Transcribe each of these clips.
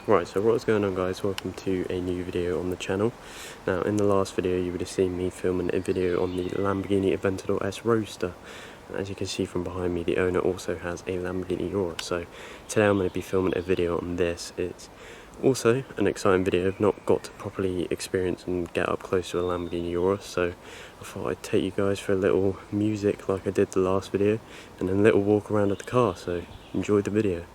Right, so what's going on, guys? Welcome to a new video on the channel. Now, in the last video you would have seen me filming a video on the Lamborghini Aventador S Roadster. And as you can see from behind me, the owner also has a Lamborghini Urus. So today I'm going to be filming a video on this. It's also an exciting video. I've not got to properly experience and get up close to a Lamborghini Urus, so I thought I'd take you guys for a little music like I did the last video, and then a little walk around of the car, so enjoy the video.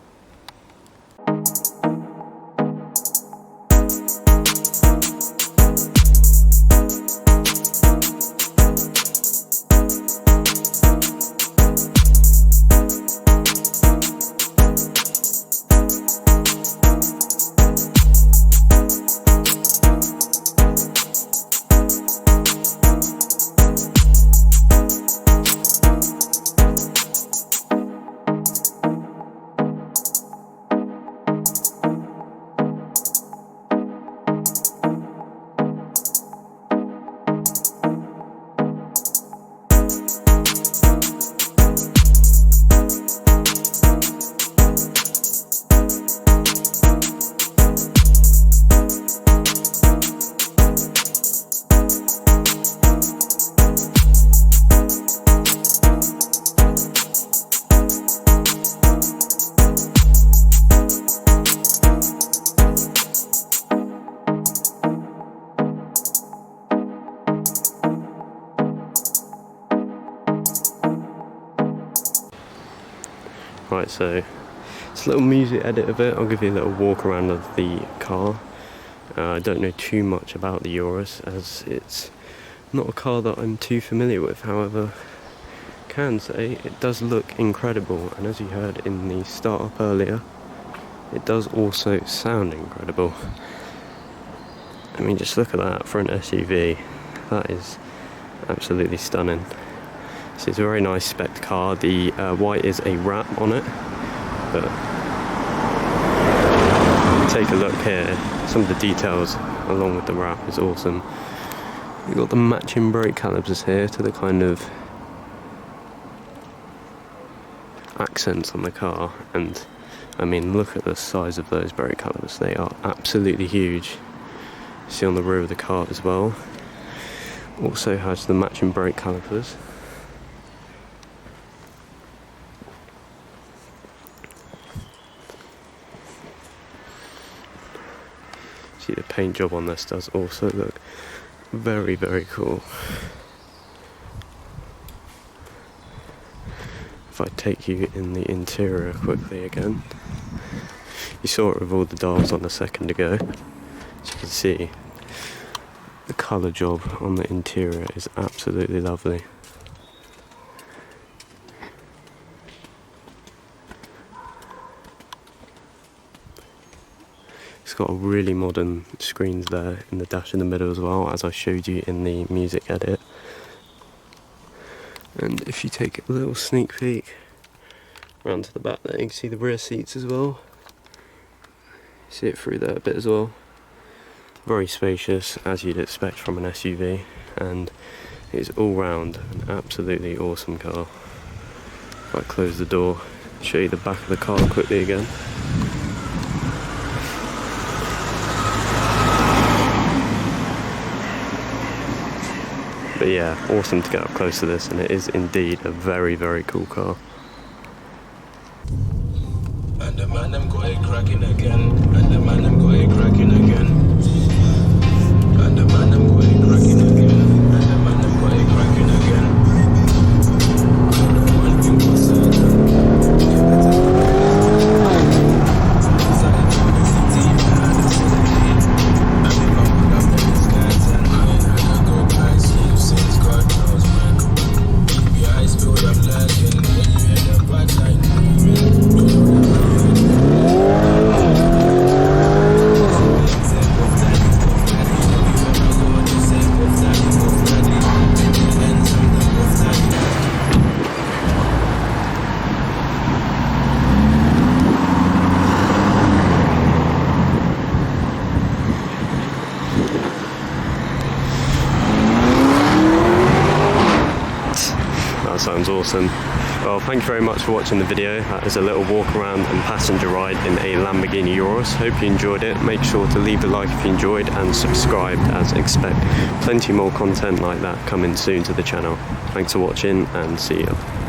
Right, so it's a little music edit of it. I'll give you a little walk around of the car. I don't know too much about the Urus, as it's not a car that I'm too familiar with. However, I can say it does look incredible, and as you heard in the startup earlier, it does also sound incredible. I mean, just look at that for an SUV. That is absolutely stunning. So it's a very nice spec car. The white is a wrap on it, but take a look here. Some of the details along with the wrap is awesome. You've got the matching brake calipers here to the kind of accents on the car, and I mean, look at the size of those brake calipers. They are absolutely huge. See on the rear of the car as well. Also has the matching brake calipers. See, the paint job on this does also look very, very cool. If I take you in the interior quickly again, you saw it with all the dials on a second ago. As you can see, the colour job on the interior is absolutely lovely. It's got a really modern screens there in the dash in the middle as well, as I showed you in the music edit. And if you take a little sneak peek around to the back there, you can see the rear seats as well. See it through there a bit as well. Very spacious, as you'd expect from an SUV, and it's all round an absolutely awesome car. If I close the door, show you the back of the car quickly again. But yeah, awesome to get up close to this, and it is indeed a very, very cool car. And the man them go a cracking again. And the man them go a cracking again. And the man them go a cracking again. And the man them go a cracking again. And one thing was certain. That sounds awesome. Well, thank you very much for watching the video. That is a little walk around and passenger ride in a Lamborghini Urus. Hope you enjoyed it. Make sure to leave a like if you enjoyed and subscribe, as expect plenty more content like that coming soon to the channel. Thanks for watching and see you.